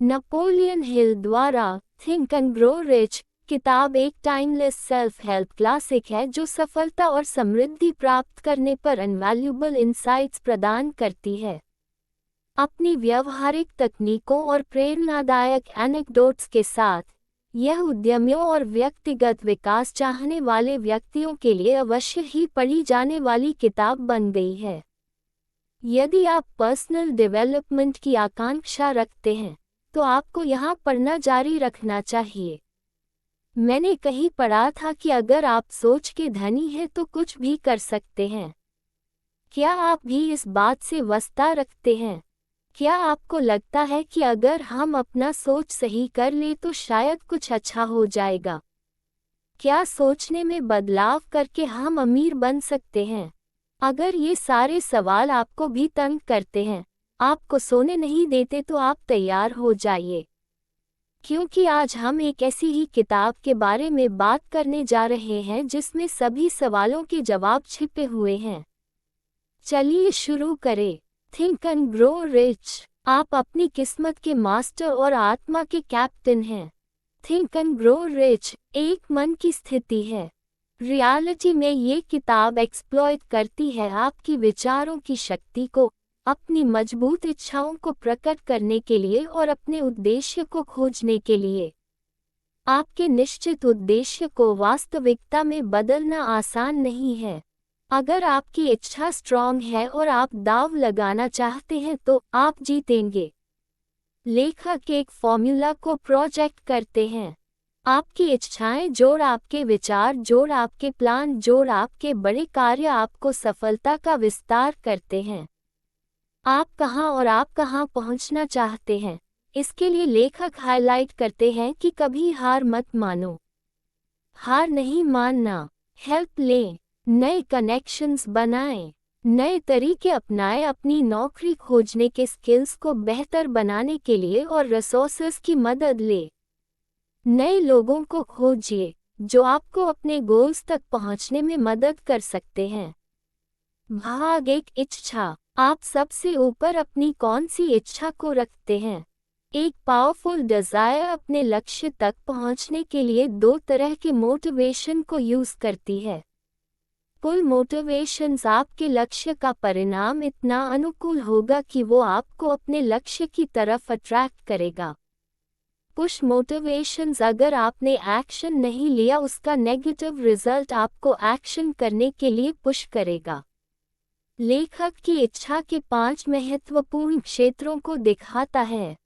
Napoleon Hill द्वारा think and grow rich किताब एक टाइमलेस सेल्फ हेल्प क्लासिक है जो सफलता और समृद्धि प्राप्त करने पर इनवैल्यूएबल इंसाइट्स प्रदान करती है। अपनी व्यावहारिक तकनीकों और प्रेरणादायक एनेक्डोट्स के साथ, यह उद्यमियों और व्यक्तिगत विकास चाहने वाले व्यक्तियों के लिए अवश्य ही पढ़ी जाने वाली किताब बन गई है। यदि आप पर्सनल डेवलपमेंट की आकांक्षा रखते हैं, तो आपको यहाँ पढ़ना जारी रखना चाहिए। मैंने कहीं पढ़ा था कि अगर आप सोच के धनी हैं तो कुछ भी कर सकते हैं। क्या आप भी इस बात से वास्ता रखते हैं? क्या आपको लगता है कि अगर हम अपना सोच सही कर ले तो शायद कुछ अच्छा हो जाएगा? क्या सोचने में बदलाव करके हम अमीर बन सकते हैं? अगर ये सारे सवाल आपको भी तंग करते हैं, आपको सोने नहीं देते, तो आप तैयार हो जाइए, क्योंकि आज हम एक ऐसी ही किताब के बारे में बात करने जा रहे हैं जिसमें सभी सवालों के जवाब छिपे हुए हैं। चलिए शुरू करें। Think and grow rich. आप अपनी किस्मत के मास्टर और आत्मा के कैप्टन हैं। थिंक एंड ग्रो रिच एक मन की स्थिति है। रियलिटी में ये किताब एक्सप्लॉइट करती है आपकी विचारों की शक्ति को, अपनी मजबूत इच्छाओं को प्रकट करने के लिए और अपने उद्देश्य को खोजने के लिए। आपके निश्चित उद्देश्य को वास्तविकता में बदलना आसान नहीं है। अगर आपकी इच्छा स्ट्रॉन्ग है और आप दांव लगाना चाहते हैं तो आप जीतेंगे। लेखक एक फॉर्मूला को प्रोजेक्ट करते हैं। आपकी इच्छाएं जोड़ आपके विचार जोड़ आपके प्लान जोड़ आपके बड़े कार्य आपको सफलता का विस्तार करते हैं। आप कहाँ पहुंचना चाहते हैं, इसके लिए लेखक हाईलाइट करते हैं कि कभी हार मत मानो। हार नहीं मानना, हेल्प लें, नए कनेक्शंस बनाएं, नए तरीके अपनाएं, अपनी नौकरी खोजने के स्किल्स को बेहतर बनाने के लिए और रिसोर्सेज की मदद लें। नए लोगों को खोजिए जो आपको अपने गोल्स तक पहुंचने में मदद कर सकते हैं। भाग एक इच्छा। आप सबसे ऊपर अपनी कौन सी इच्छा को रखते हैं? एक पावरफुल डिजायर अपने लक्ष्य तक पहुंचने के लिए दो तरह के मोटिवेशन को यूज करती है। पुल मोटिवेशंस आपके लक्ष्य का परिणाम इतना अनुकूल होगा कि वो आपको अपने लक्ष्य की तरफ अट्रैक्ट करेगा। पुश मोटिवेशंस अगर आपने एक्शन नहीं लिया उसका नेगेटिव रिजल्ट आपको एक्शन करने के लिए पुश करेगा। लेखक की इच्छा के 5 महत्वपूर्ण क्षेत्रों को दिखाता है।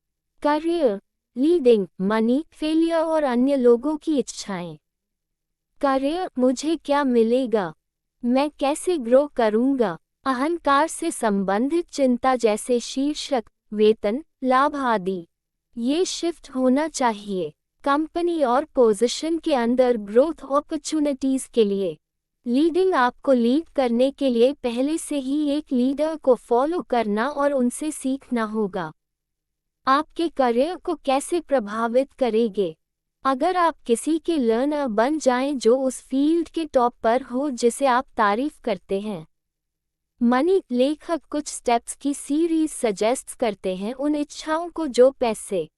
करियर, लीडिंग, मनी, फेलियर और अन्य लोगों की इच्छाएं। करियर, मुझे क्या मिलेगा, मैं कैसे ग्रो करूंगा। अहंकार से संबंधित चिंता जैसे शीर्षक, वेतन, लाभ आदि। ये शिफ्ट होना चाहिए। कंपनी और पोजीशन के अंदर ग्रोथ अपॉर्चुनिटीज के लिए। लीडिंग, आपको लीड करने के लिए पहले से ही एक लीडर को फॉलो करना और उनसे सीखना होगा। आपके करियर को कैसे प्रभावित करेंगे? अगर आप किसी के लर्नर बन जाएं जो उस फील्ड के टॉप पर हो जिसे आप तारीफ करते हैं। मनी, लेखक कुछ स्टेप्स की सीरीज सजेस्ट करते हैं उन इच्छाओं को जो पैसे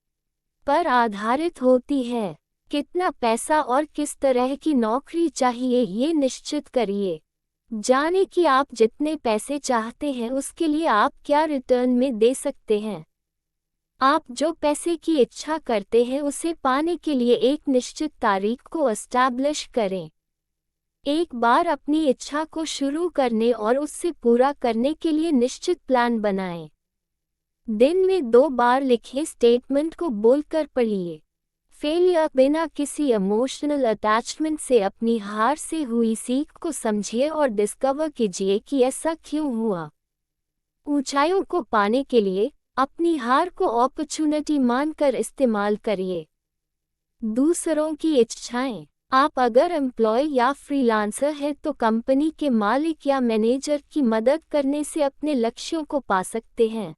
पर आधारित होती है। कितना पैसा और किस तरह की नौकरी चाहिए ये निश्चित करिए। जाने कि आप जितने पैसे चाहते हैं उसके लिए आप क्या रिटर्न में दे सकते हैं। आप जो पैसे की इच्छा करते हैं उसे पाने के लिए एक निश्चित तारीख को एस्टैब्लिश करें। एक बार अपनी इच्छा को शुरू करने और उससे पूरा करने के लिए निश्चित प्लान बनाएं। दिन में 2 बार लिखे स्टेटमेंट को बोलकर पढ़िए। फेलियर, बिना किसी इमोशनल अटैचमेंट से अपनी हार से हुई सीख को समझिए और डिस्कवर कीजिए कि ऐसा क्यों हुआ। ऊंचाइयों को पाने के लिए अपनी हार को अपॉर्चुनिटी मानकर इस्तेमाल करिए। दूसरों की इच्छाएं। आप अगर एम्प्लॉय या फ्रीलांसर हैं तो कंपनी के मालिक या मैनेजर की मदद करने से अपने लक्ष्यों को पा सकते हैं।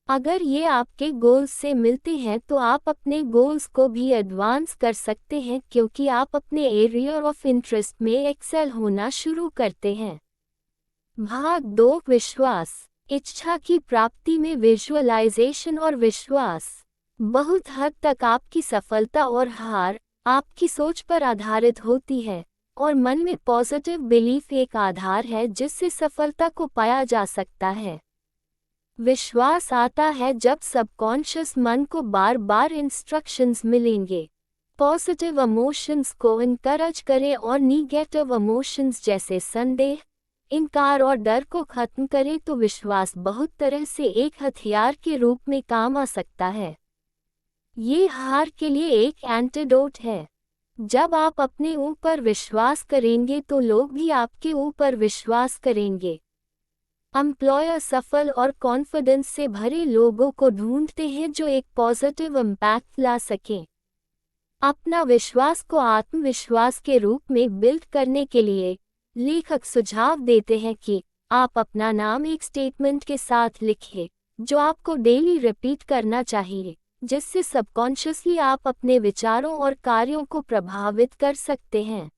अगर ये आपके गोल्स से मिलते हैं तो आप अपने गोल्स को भी एडवांस कर सकते हैं क्योंकि आप अपने एरिया ऑफ इंटरेस्ट में एक्सेल होना शुरू करते हैं। भाग 2, विश्वास। इच्छा की प्राप्ति में विजुअलाइजेशन और विश्वास। बहुत हद तक आपकी सफलता और हार आपकी सोच पर आधारित होती है, और मन में पॉजिटिव बिलीफ एक आधार है जिससे सफलता को पाया जा सकता है। विश्वास आता है जब सबकॉन्शियस मन को बार बार इंस्ट्रक्शंस मिलेंगे। पॉजिटिव इमोशंस को इनकरेज करें और निगेटिव इमोशंस जैसे संदेह, इनकार और डर को खत्म करें तो विश्वास बहुत तरह से एक हथियार के रूप में काम आ सकता है। ये हार के लिए एक एंटीडोट है। जब आप अपने ऊपर विश्वास करेंगे तो लोग भी आपके ऊपर विश्वास करेंगे। एम्प्लॉयर सफल और कॉन्फिडेंस से भरे लोगों को ढूंढते हैं जो एक पॉजिटिव इम्पैक्ट ला सकें। अपना विश्वास को आत्मविश्वास के रूप में बिल्ड करने के लिए लेखक सुझाव देते हैं कि आप अपना नाम एक स्टेटमेंट के साथ लिखें जो आपको डेली रिपीट करना चाहिए, जिससे सबकॉन्शियसली आप अपने विचारों और कार्यों को प्रभावित कर सकते हैं।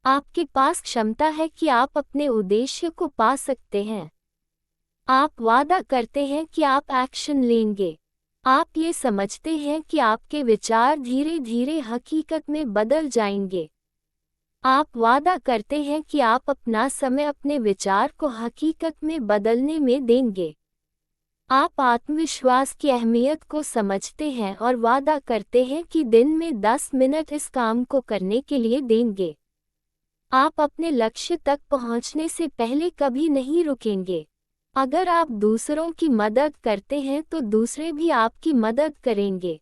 आपके पास क्षमता है कि आप अपने उद्देश्य को पा सकते हैं। आप वादा करते हैं कि आप एक्शन लेंगे। आप ये समझते हैं कि आपके विचार धीरे धीरे हकीकत में बदल जाएंगे। आप वादा करते हैं कि आप अपना समय अपने विचार को हकीकत में बदलने में देंगे। आप आत्मविश्वास की अहमियत को समझते हैं और वादा करते हैं कि दिन में 10 मिनट इस काम को करने के लिए देंगे। आप अपने लक्ष्य तक पहुंचने से पहले कभी नहीं रुकेंगे। अगर आप दूसरों की मदद करते हैं तो दूसरे भी आपकी मदद करेंगे।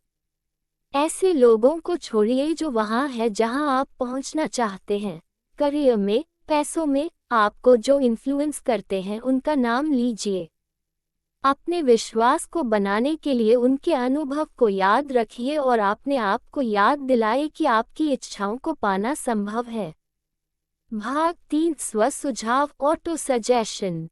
ऐसे लोगों को छोड़िए जो वहां है जहां आप पहुंचना चाहते हैं। करियर में, पैसों में, आपको जो इन्फ्लुएंस करते हैं उनका नाम लीजिए। अपने विश्वास को बनाने के लिए उनके अनुभव को याद रखिए और अपने आप को याद दिलाए कि आपकी इच्छाओं को पाना संभव है। भाग 3 स्व सुझाव ऑटो सजेशन।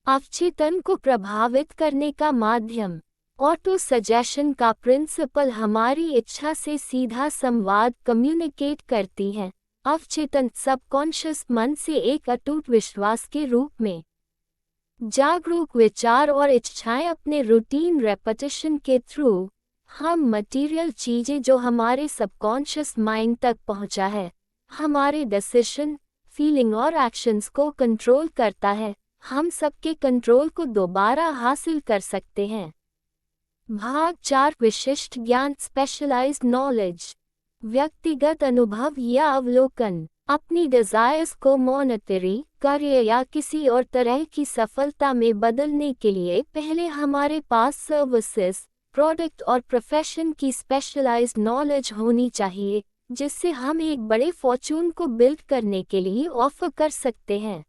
अवचेतन को प्रभावित करने का माध्यम। ऑटो सजेशन का प्रिंसिपल हमारी इच्छा से सीधा संवाद कम्युनिकेट करती है, अवचेतन सबकॉन्शियस मन से एक अटूट विश्वास के रूप में। जागरूक विचार और इच्छाएं अपने रूटीन रेपिटेशन के थ्रू हम मटेरियल चीजें जो हमारे सबकॉन्शियस माइंड तक पहुंचा है, हमारे डिसीजन, फीलिंग और एक्शंस को कंट्रोल करता है। हम सबके कंट्रोल को दोबारा हासिल कर सकते हैं। भाग 4 विशिष्ट ज्ञान स्पेशलाइज्ड नॉलेज। व्यक्तिगत अनुभव या अवलोकन। अपनी डिजायर्स को मॉनेटरी, करियर या किसी और तरह की सफलता में बदलने के लिए पहले हमारे पास सर्विसेज, प्रोडक्ट और प्रोफेशन की स्पेशलाइज्ड नॉलेज होनी चाहिए, जिससे हम एक बड़े फॉर्चून को बिल्ड करने के लिए ऑफर कर सकते हैं।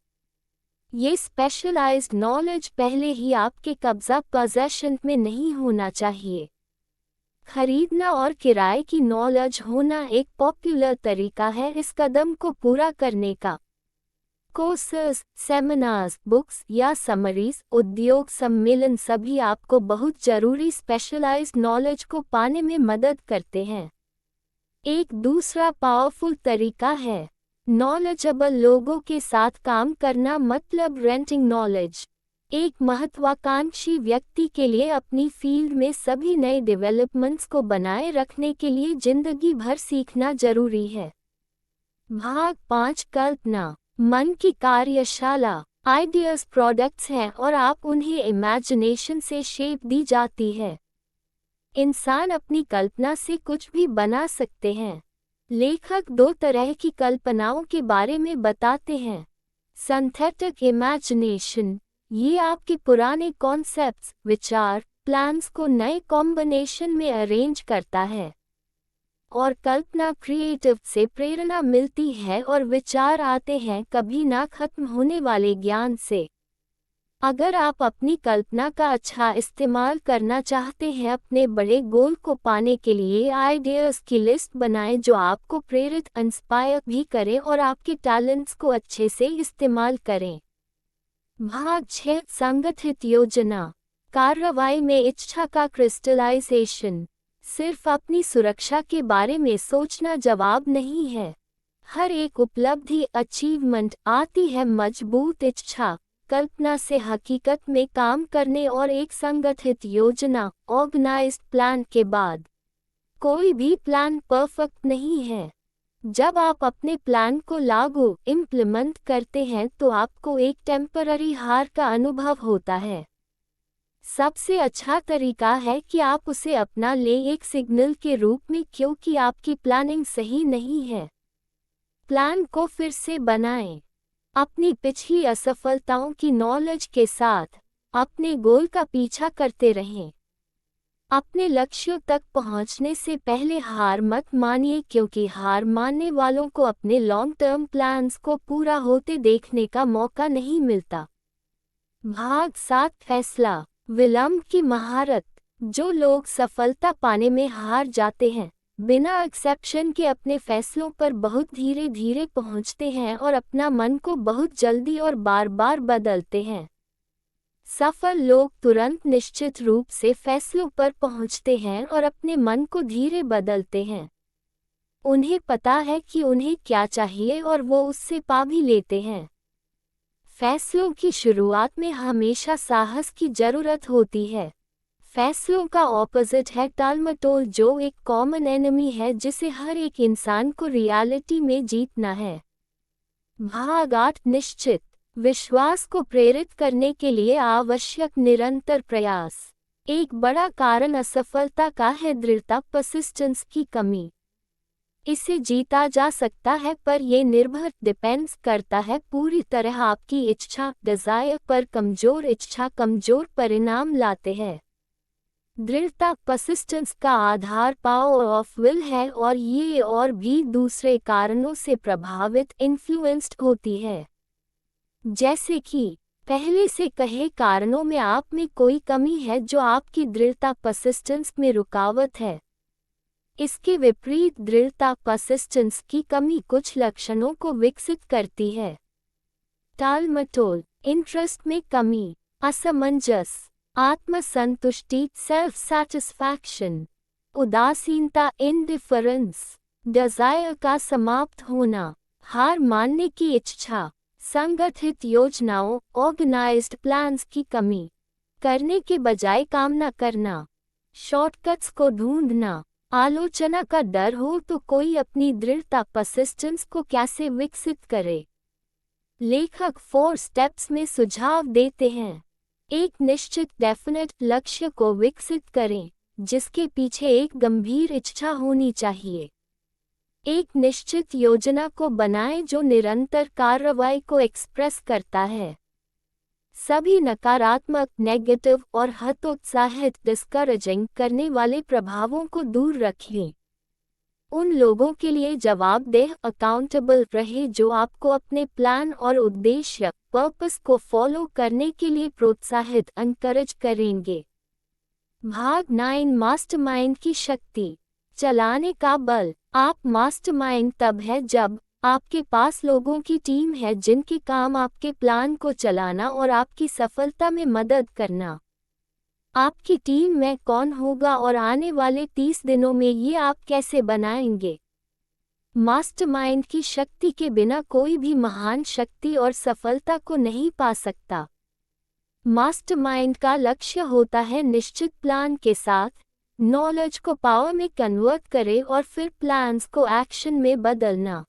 ये स्पेशलाइज्ड नॉलेज पहले ही आपके कब्जा पोजेशन में नहीं होना चाहिए। खरीदना और किराए की नॉलेज होना एक पॉपुलर तरीका है इस कदम को पूरा करने का। कोर्सेस, सेमिनार्स, बुक्स या समरीज, उद्योग सम्मेलन सभी आपको बहुत जरूरी स्पेशलाइज्ड नॉलेज को पाने में मदद करते हैं। एक दूसरा पावरफुल तरीका है नॉलेजेबल लोगों के साथ काम करना, मतलब रेंटिंग नॉलेज। एक महत्वाकांक्षी व्यक्ति के लिए अपनी फील्ड में सभी नए डेवलपमेंट्स को बनाए रखने के लिए जिंदगी भर सीखना जरूरी है। भाग 5 कल्पना। मन की कार्यशाला। आइडियाज प्रोडक्ट्स हैं और आप उन्हें इमेजिनेशन से शेप दी जाती है। इंसान अपनी कल्पना से कुछ भी बना सकते हैं। लेखक 2 तरह की कल्पनाओं के बारे में बताते हैं। सिंथेटिक इमेजिनेशन, ये आपके पुराने कॉन्सेप्ट्स, विचार, प्लान्स को नए कॉम्बिनेशन में अरेंज करता है। और कल्पना क्रिएटिव से प्रेरणा मिलती है और विचार आते हैं कभी ना खत्म होने वाले ज्ञान से। अगर आप अपनी कल्पना का अच्छा इस्तेमाल करना चाहते हैं, अपने बड़े गोल को पाने के लिए आइडियाज की लिस्ट बनाएं जो आपको प्रेरित, इंस्पायर भी करें और आपके टैलेंट्स को अच्छे से इस्तेमाल करें। भाग 6 संगठित योजना। कार्रवाई में इच्छा का क्रिस्टलाइजेशन। सिर्फ अपनी सुरक्षा के बारे में सोचना जवाब नहीं है। हर एक उपलब्धि, अचीवमेंट आती है मजबूत इच्छा, परिकल्पना से हकीकत में काम करने और एक संगठित योजना ऑर्गेनाइज्ड प्लान के बाद। कोई भी प्लान परफेक्ट नहीं है। जब आप अपने प्लान को लागू इम्प्लीमेंट करते हैं तो आपको एक टेम्पररी हार का अनुभव होता है। सबसे अच्छा तरीका है कि आप उसे अपना ले एक सिग्नल के रूप में, क्योंकि आपकी प्लानिंग सही नहीं है। प्लान को फिर से बनाएं। अपनी पिछली असफलताओं की नॉलेज के साथ अपने गोल का पीछा करते रहें। अपने लक्ष्यों तक पहुंचने से पहले हार मत मानिए, क्योंकि हार मानने वालों को अपने लॉन्ग टर्म प्लान्स को पूरा होते देखने का मौका नहीं मिलता। भाग 7 फैसला विलंब की महारत। जो लोग सफलता पाने में हार जाते हैं, बिना एक्सेप्शन के अपने फैसलों पर बहुत धीरे धीरे पहुंचते हैं और अपना मन को बहुत जल्दी और बार बार बदलते हैं। सफल लोग तुरंत निश्चित रूप से फैसलों पर पहुंचते हैं और अपने मन को धीरे बदलते हैं। उन्हें पता है कि उन्हें क्या चाहिए और वो उससे पा भी लेते हैं। फैसलों की शुरुआत में हमेशा साहस की जरूरत होती है। फैसलों का ऑपोजिट है टालमटोल, जो एक कॉमन एनिमी है जिसे हर एक इंसान को रियलिटी में जीतना है। भाग 8 निश्चित विश्वास को प्रेरित करने के लिए आवश्यक निरंतर प्रयास। एक बड़ा कारण असफलता का है दृढ़ता, परसिस्टेंस की कमी। इसे जीता जा सकता है, पर यह निर्भर डिपेंड्स करता है पूरी तरह आपकी इच्छा डिजायर पर। कमजोर इच्छा कमजोर परिणाम लाते हैं। दृढ़ता परसिस्टेंस का आधार पावर ऑफ विल है और ये और भी दूसरे कारणों से प्रभावित इन्फ्लुएंस्ड होती है। जैसे कि पहले से कहे कारणों में आप में कोई कमी है जो आपकी दृढ़ता परसिस्टेंस में रुकावट है। इसके विपरीत दृढ़ता परसिस्टेंस की कमी कुछ लक्षणों को विकसित करती है। टालमटोल इंटरेस्ट में कमी, असमंजस, आत्मसंतुष्टि सेल्फ सैटिस्फैक्शन, उदासीनता इंडिफरेंस, डिजायर का समाप्त होना, हार मानने की इच्छा, संगठित योजनाओं ऑर्गेनाइज्ड प्लान्स की कमी, करने के बजाय काम न करना, शॉर्टकट्स को ढूंढना, आलोचना का डर हो तो कोई अपनी दृढ़ता परसिस्टेंस को कैसे विकसित करे। लेखक 4 स्टेप्स में सुझाव देते हैं। एक निश्चित डेफिनेट लक्ष्य को विकसित करें जिसके पीछे एक गंभीर इच्छा होनी चाहिए। एक निश्चित योजना को बनाएं जो निरंतर कार्रवाई को एक्सप्रेस करता है। सभी नकारात्मक नेगेटिव और हतोत्साहित डिस्करेजिंग करने वाले प्रभावों को दूर रखें। उन लोगों के लिए जवाबदेह अकाउंटेबल रहे जो आपको अपने प्लान और उद्देश्य पर्पस को फॉलो करने के लिए प्रोत्साहित एनकरेज करेंगे। भाग 9 मास्टरमाइंड की शक्ति, चलाने का बल। आप मास्टरमाइंड तब है जब आपके पास लोगों की टीम है जिनके काम आपके प्लान को चलाना और आपकी सफलता में मदद करना। आपकी टीम में कौन होगा और आने वाले 30 दिनों में ये आप कैसे बनाएंगे। मास्टरमाइंड की शक्ति के बिना कोई भी महान शक्ति और सफलता को नहीं पा सकता। मास्टरमाइंड का लक्ष्य होता है निश्चित प्लान के साथ नॉलेज को पावर में कन्वर्ट करे और फिर प्लान्स को एक्शन में बदलना।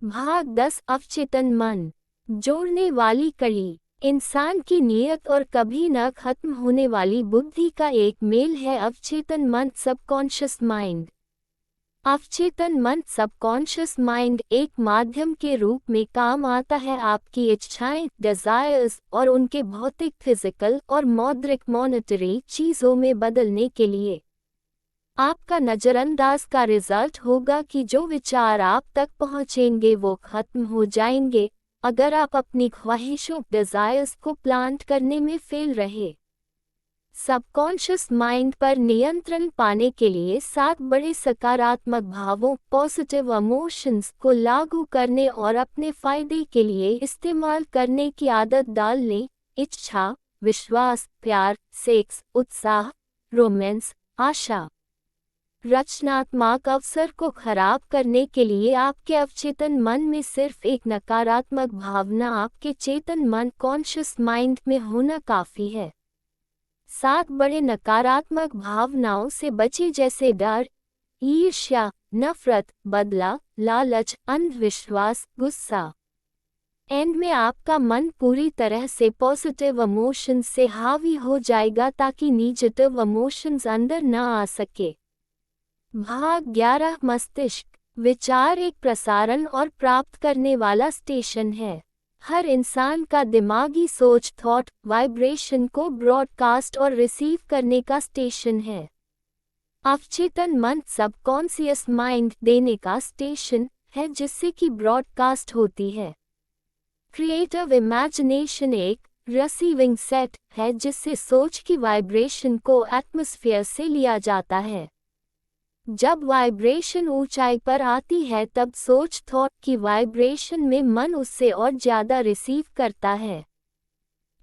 भाग 10 अवचेतन मन, जोड़ने वाली कड़ी। इंसान की नीयत और कभी न खत्म होने वाली बुद्धि का एक मेल है अवचेतन मन, सबकॉन्शियस माइंड। अवचेतन मन सबकॉन्शियस माइंड एक माध्यम के रूप में काम आता है आपकी इच्छाएं डिजायर्स और उनके भौतिक फिजिकल और मौद्रिक मॉनेटरी चीज़ों में बदलने के लिए। आपका नज़रअंदाज का रिजल्ट होगा कि जो विचार आप तक पहुंचेंगे वो खत्म हो जाएंगे अगर आप अपनी ख्वाहिशों डिजायर्स को प्लांट करने में फेल रहे। सबकॉन्शियस माइंड पर नियंत्रण पाने के लिए 7 बड़े सकारात्मक भावों पॉजिटिव इमोशंस को लागू करने और अपने फायदे के लिए इस्तेमाल करने की आदत डाल लें। इच्छा, विश्वास, प्यार, सेक्स, उत्साह, रोमांस, आशा। रचनात्मक अवसर को खराब करने के लिए आपके अवचेतन मन में सिर्फ एक नकारात्मक भावना आपके चेतन मन कॉन्शियस माइंड में होना काफ़ी है। 7 बड़े नकारात्मक भावनाओं से बचें जैसे डर, ईर्ष्या, नफरत, बदला, लालच, अंधविश्वास, गुस्सा। एंड में आपका मन पूरी तरह से पॉजिटिव इमोशंस से हावी हो जाएगा ताकि नेगेटिव इमोशंस अंदर न आ सके। भाग 11 मस्तिष्क विचार एक प्रसारण और प्राप्त करने वाला स्टेशन है। हर इंसान का दिमागी सोच थॉट वाइब्रेशन को ब्रॉडकास्ट और रिसीव करने का स्टेशन है। अवचेतन मन सबकॉन्शियस माइंड देने का स्टेशन है जिससे कि ब्रॉडकास्ट होती है। क्रिएटिव इमेजिनेशन एक रिसीविंग सेट है जिससे सोच की वाइब्रेशन को एटमॉस्फेयर से लिया जाता है। जब वाइब्रेशन ऊंचाई पर आती है तब सोच थॉट की वाइब्रेशन में मन उससे और ज़्यादा रिसीव करता है।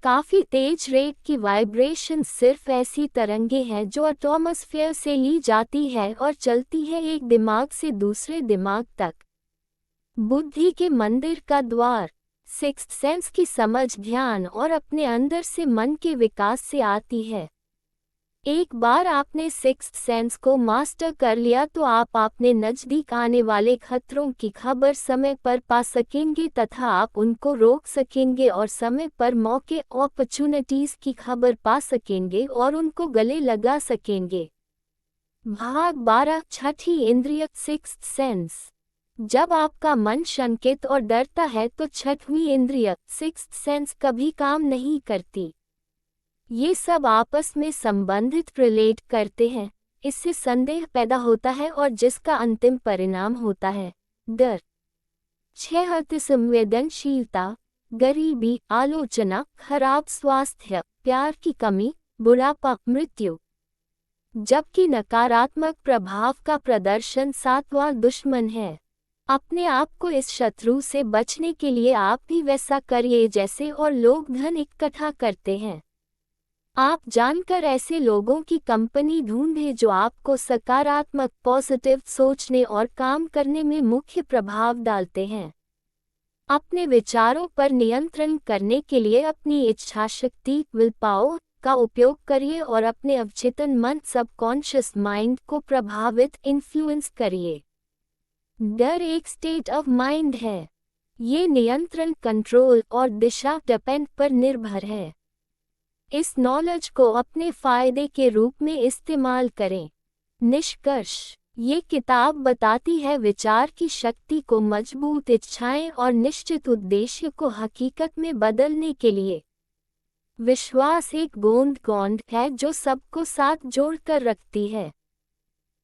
काफ़ी तेज रेट की वाइब्रेशन सिर्फ ऐसी तरंगें हैं जो एटमॉस्फेयर से ली जाती है और चलती है एक दिमाग से दूसरे दिमाग तक। बुद्धि के मंदिर का द्वार सिक्स्थ सेंस की समझ ध्यान और अपने अंदर से मन के विकास से आती है। एक बार आपने सिक्स्थ सेंस को मास्टर कर लिया तो आप अपने नज़दीक आने वाले खतरों की खबर समय पर पा सकेंगे तथा आप उनको रोक सकेंगे और समय पर मौके अपॉर्चुनिटीज़ की खबर पा सकेंगे और उनको गले लगा सकेंगे। भाग 12 छठी इंद्रिय सिक्स्थ सेंस जब आपका मन शंकित और डरता है तो छठवीं इंद्रिय सिक्स्थ सेंस कभी काम नहीं करती। ये सब आपस में संबंधित रिलेट करते हैं, इससे संदेह पैदा होता है और जिसका अंतिम परिणाम होता है डर। 6 संवेदनशीलता गरीबी आलोचना खराब स्वास्थ्य प्यार की कमी बुढ़ापा मृत्यु। जबकि नकारात्मक प्रभाव का प्रदर्शन 7वां दुश्मन है। अपने आप को इस शत्रु से बचने के लिए आप भी वैसा करिए जैसे और लोग धन इकट्ठा करते हैं। आप जानकर ऐसे लोगों की कंपनी ढूंढें जो आपको सकारात्मक पॉजिटिव सोचने और काम करने में मुख्य प्रभाव डालते हैं। अपने विचारों पर नियंत्रण करने के लिए अपनी इच्छाशक्ति विल पावर का उपयोग करिए और अपने अवचेतन मन सबकॉन्शियस माइंड को प्रभावित इन्फ्लुएंस करिए। डर एक स्टेट ऑफ माइंड है। ये नियंत्रण कंट्रोल और दिशा डिपेंड पर निर्भर है। इस नॉलेज को अपने फायदे के रूप में इस्तेमाल करें। निष्कर्ष ये किताब बताती है विचार की शक्ति को मजबूत इच्छाएं और निश्चित उद्देश्य को हकीकत में बदलने के लिए। विश्वास एक गोंद है जो सबको साथ जोड़कर रखती है।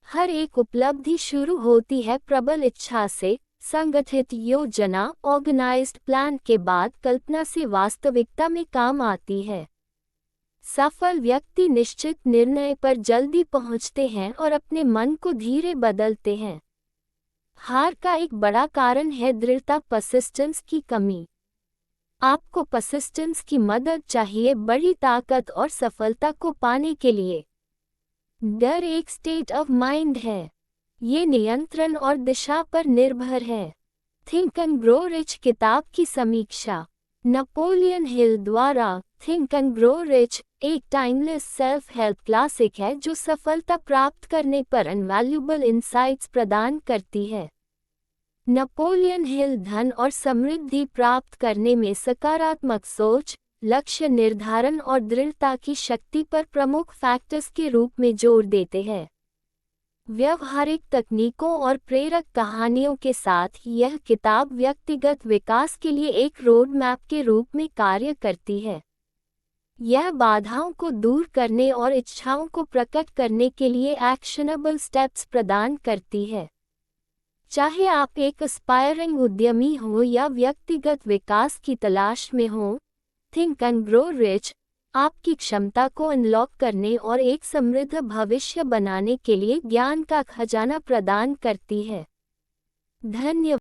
हर एक उपलब्धि शुरू होती है प्रबल इच्छा से। संगठित योजना ऑर्गेनाइज्ड प्लान के बाद कल्पना से वास्तविकता में काम आती है। सफल व्यक्ति निश्चित निर्णय पर जल्दी पहुंचते हैं और अपने मन को धीरे बदलते हैं। हार का एक बड़ा कारण है दृढ़ता परसिस्टेंस की कमी। आपको परसिस्टेंस की मदद चाहिए बड़ी ताकत और सफलता को पाने के लिए। डर एक स्टेट ऑफ माइंड है। ये नियंत्रण और दिशा पर निर्भर है। थिंक एंड ग्रो रिच किताब की समीक्षा नेपोलियन हिल द्वारा थिंक एंड ग्रो रिच एक टाइमलेस सेल्फ हेल्प क्लासिक है जो सफलता प्राप्त करने पर इनवैल्यूएबल इंसाइट्स प्रदान करती है। नेपोलियन हिल धन और समृद्धि प्राप्त करने में सकारात्मक सोच, लक्ष्य निर्धारण और दृढ़ता की शक्ति पर प्रमुख फैक्टर्स के रूप में जोर देते हैं। व्यवहारिक तकनीकों और प्रेरक कहानियों के साथ यह किताब व्यक्तिगत विकास के लिए एक रोड मैप के रूप में कार्य करती है। यह बाधाओं को दूर करने और इच्छाओं को प्रकट करने के लिए एक्शनेबल स्टेप्स प्रदान करती है। चाहे आप एक एस्पायरिंग उद्यमी हो या व्यक्तिगत विकास की तलाश में हो, थिंक एंड ग्रो रिच आपकी क्षमता को अनलॉक करने और एक समृद्ध भविष्य बनाने के लिए ज्ञान का खजाना प्रदान करती है। धन्यवाद।